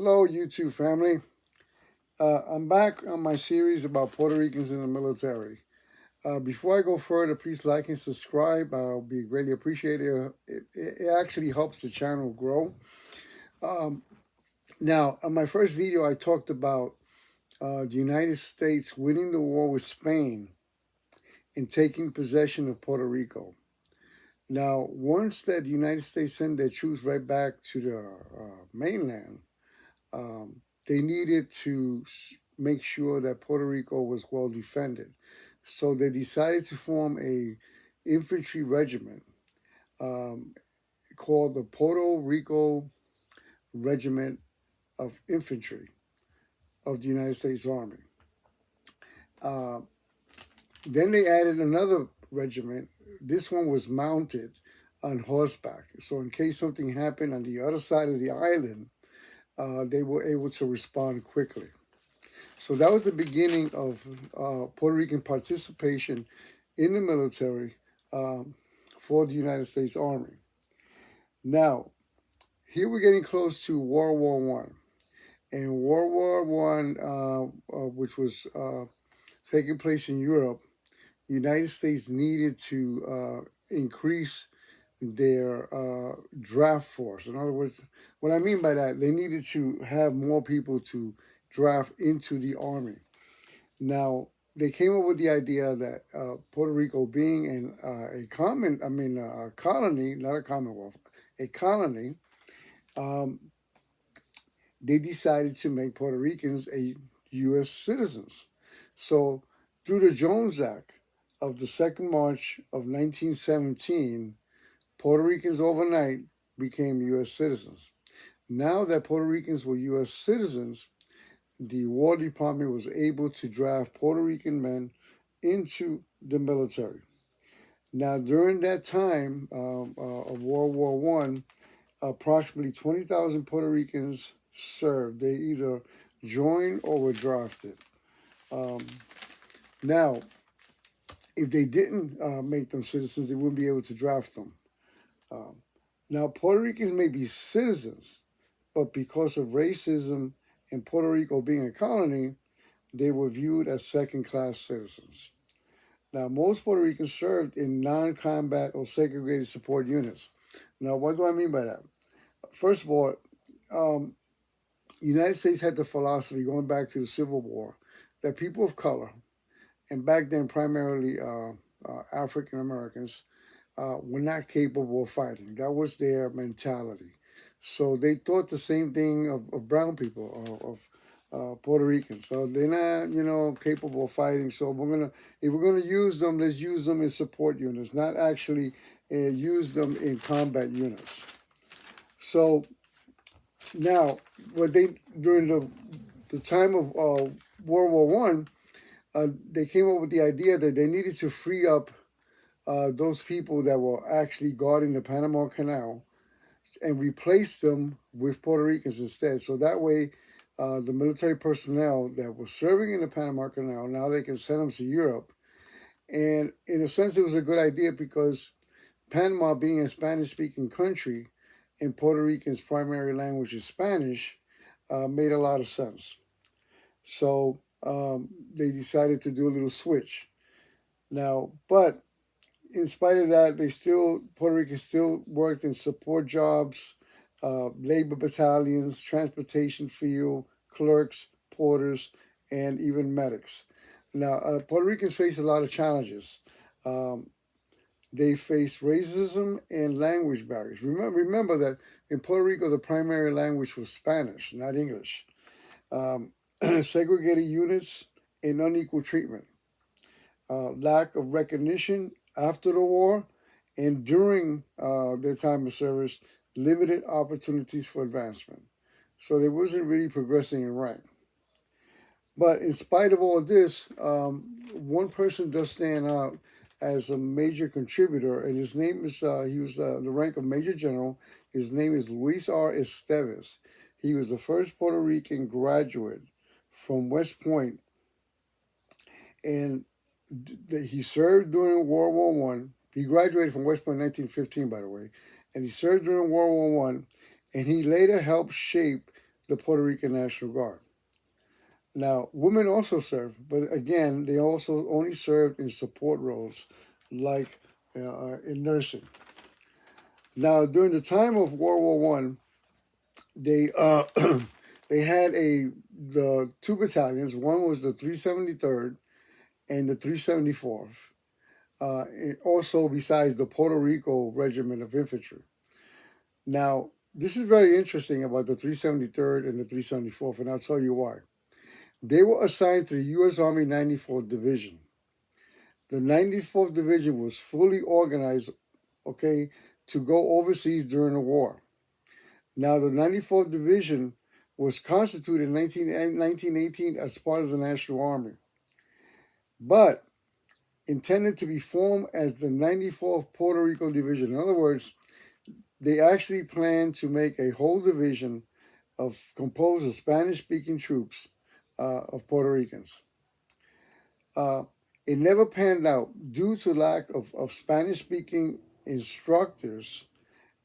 Hello, YouTube family. I'm back on my series about Puerto Ricans in the military. Before I go further, please like and subscribe. I'll be greatly appreciated. It actually helps the channel grow. Um, Now, on my first video, I talked about the United States winning the war with Spain and taking possession of Puerto Rico. Now, once that the United States sent their troops right back to the mainland, they needed to make sure that Puerto Rico was well defended. So they decided to form a infantry regiment um, called the Puerto Rico Regiment of Infantry of the United States Army. Uh, then they added another regiment. This one was mounted on horseback. So in case something happened on the other side of the island, they were able to respond quickly. So that was the beginning of Puerto Rican participation in the military for the United States Army. Now, here we're getting close to World War One, and World War One, which was taking place in Europe, the United States needed to increase their draft force. In other words, what I mean by that, they needed to have more people to draft into the army. Now, they came up with the idea that Puerto Rico being a colony, not a commonwealth, a colony, um, they decided to make Puerto Ricans a U.S. citizens. So, through the Jones Act of the 2nd March of 1917, Puerto Ricans overnight became U.S. citizens. Now that Puerto Ricans were U.S. citizens, the War Department was able to draft Puerto Rican men into the military. Now, during that time of World War One, approximately 20,000 Puerto Ricans served. They either joined or were drafted. Um, Now, if they didn't make them citizens, they wouldn't be able to draft them. Um, Now, Puerto Ricans may be citizens, but because of racism and Puerto Rico being a colony, they were viewed as second-class citizens. Now, most Puerto Ricans served in non-combat or segregated support units. Now, what do I mean by that? First of all, the United States had the philosophy, going back to the Civil War, that people of color, and back then primarily African Americans, were not capable of fighting. That was their mentality. So they thought the same thing of brown people, of Puerto Ricans. So they're not, capable of fighting. So if we're gonna use them, let's use them in support units, not actually use them in combat units. So now, during the time of World War One, they came up with the idea that they needed to free up those people that were actually guarding the Panama Canal and replace them with Puerto Ricans instead. So that way, the military personnel that were serving in the Panama Canal, now they can send them to Europe. And in a sense, it was a good idea because Panama, being a Spanish-speaking country and Puerto Rican's primary language is Spanish, made a lot of sense. So they decided to do a little switch. Now, but in spite of that, Puerto Rico still worked in support jobs, labor battalions, transportation field, clerks, porters, and even medics. Now, Puerto Ricans face a lot of challenges. They face racism and language barriers. Remember that in Puerto Rico, the primary language was Spanish, not English. Segregated units and unequal treatment. Lack of recognition after the war and during their time of service, limited opportunities for advancement. So they wasn't really progressing in rank. But in spite of all this, one person does stand out as a major contributor, and his name is, he was the rank of Major General. His name is Luis R. Esteves. He was the first Puerto Rican graduate from West Point, and he served during World War One. He graduated from West Point in 1915, by the way, and he served during World War One, and he later helped shape the Puerto Rican National Guard. Now, women also served, but again, they also only served in support roles, like in nursing. Now, during the time of World War One, they they had the two battalions. One was the 373rd and the 374th. Also, besides the Puerto Rico Regiment of Infantry. Now, this is very interesting about the 373rd and the 374th, and I'll tell you why. They were assigned to the U.S. Army 94th Division. The 94th Division was fully organized, okay, to go overseas during the war. Now, the 94th Division was constituted in 1918 as part of the National Army, but intended to be formed as the 94th Puerto Rico Division. In other words, they actually planned to make a whole division composed of Spanish-speaking troops of Puerto Ricans. It never panned out due to lack of Spanish-speaking instructors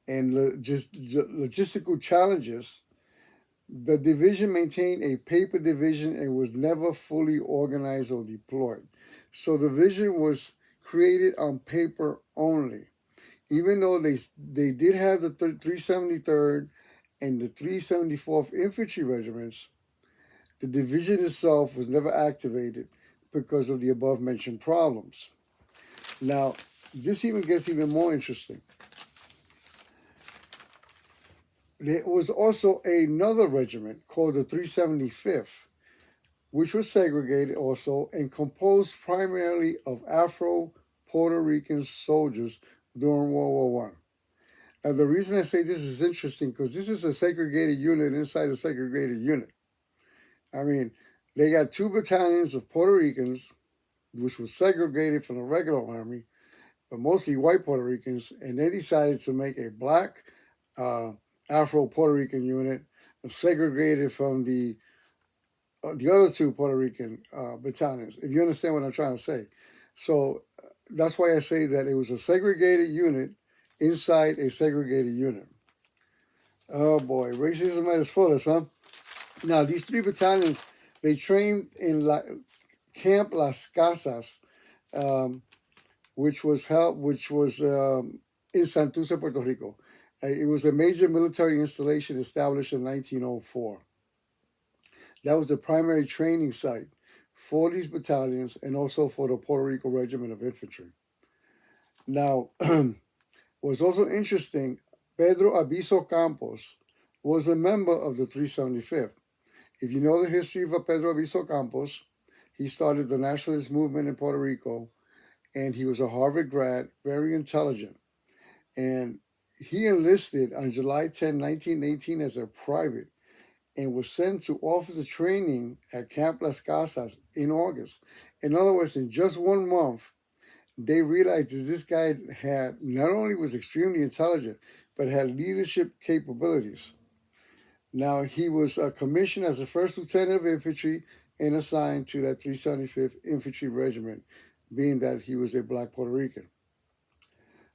and logistical challenges. The division maintained a paper division and was never fully organized or deployed. So the division was created on paper only. Even though they did have the 373rd and the 374th Infantry Regiments, the division itself was never activated because of the above-mentioned problems. Now, this even gets even more interesting. There was also another regiment called the 375th, which was segregated also and composed primarily of Afro-Puerto Rican soldiers during World War I. Now, the reason I say this is interesting because this is a segregated unit inside a segregated unit. I mean, they got two battalions of Puerto Ricans, which was segregated from the regular army, but mostly white Puerto Ricans, and they decided to make a black Afro-Puerto Rican unit segregated from the other two Puerto Rican battalions, if you understand what I'm trying to say. So that's why I say that it was a segregated unit inside a segregated unit. Oh boy, racism at its fullest, huh? Now, these three battalions, they trained in Camp Las Casas, which was in Santurce, Puerto Rico. It was a major military installation established in 1904. That was the primary training site for these battalions and also for the Puerto Rico Regiment of Infantry. Now, what's also interesting, Pedro Albizu Campos was a member of the 375th. If you know the history of Pedro Albizu Campos, he started the nationalist movement in Puerto Rico, and he was a Harvard grad, very intelligent. And he enlisted on July 10, 1918 as a private and was sent to officer training at Camp Las Casas in August. In other words, in just 1 month, they realized that this guy had not only was extremely intelligent, but had leadership capabilities. Now, he was commissioned as the first lieutenant of infantry and assigned to that 375th Infantry Regiment, being that he was a black Puerto Rican.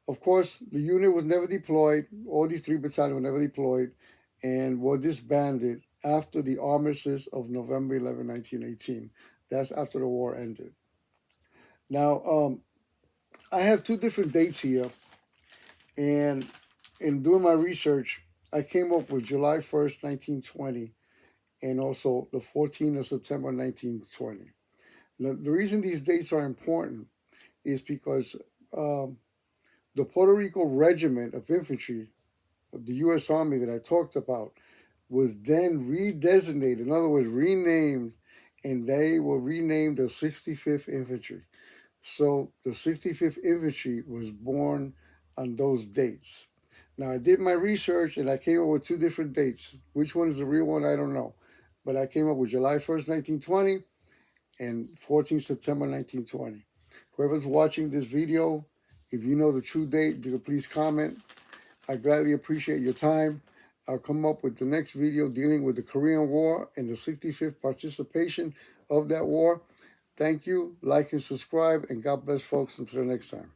Of course, the unit was never deployed. All these three battalions were never deployed and were disbanded after the armistice of November 11, 1918. That's after the war ended. Now, I have two different dates here, and in doing my research, I came up with July 1st, 1920, and also the 14th of September, 1920. Now, the reason these dates are important is because the Puerto Rico Regiment of Infantry of the U.S. Army that I talked about was then redesignated, in other words, renamed, and they were renamed the 65th Infantry. So the 65th Infantry was born on those dates. Now, I did my research, and I came up with two different dates. Which one is the real one, I don't know. But I came up with July 1st, 1920, and 14th September, 1920. Whoever's watching this video, if you know the true date, you can please comment. I gladly appreciate your time. I'll come up with the next video dealing with the Korean War and the 65th participation of that war. Thank you. Like and subscribe, and God bless, folks. Until the next time.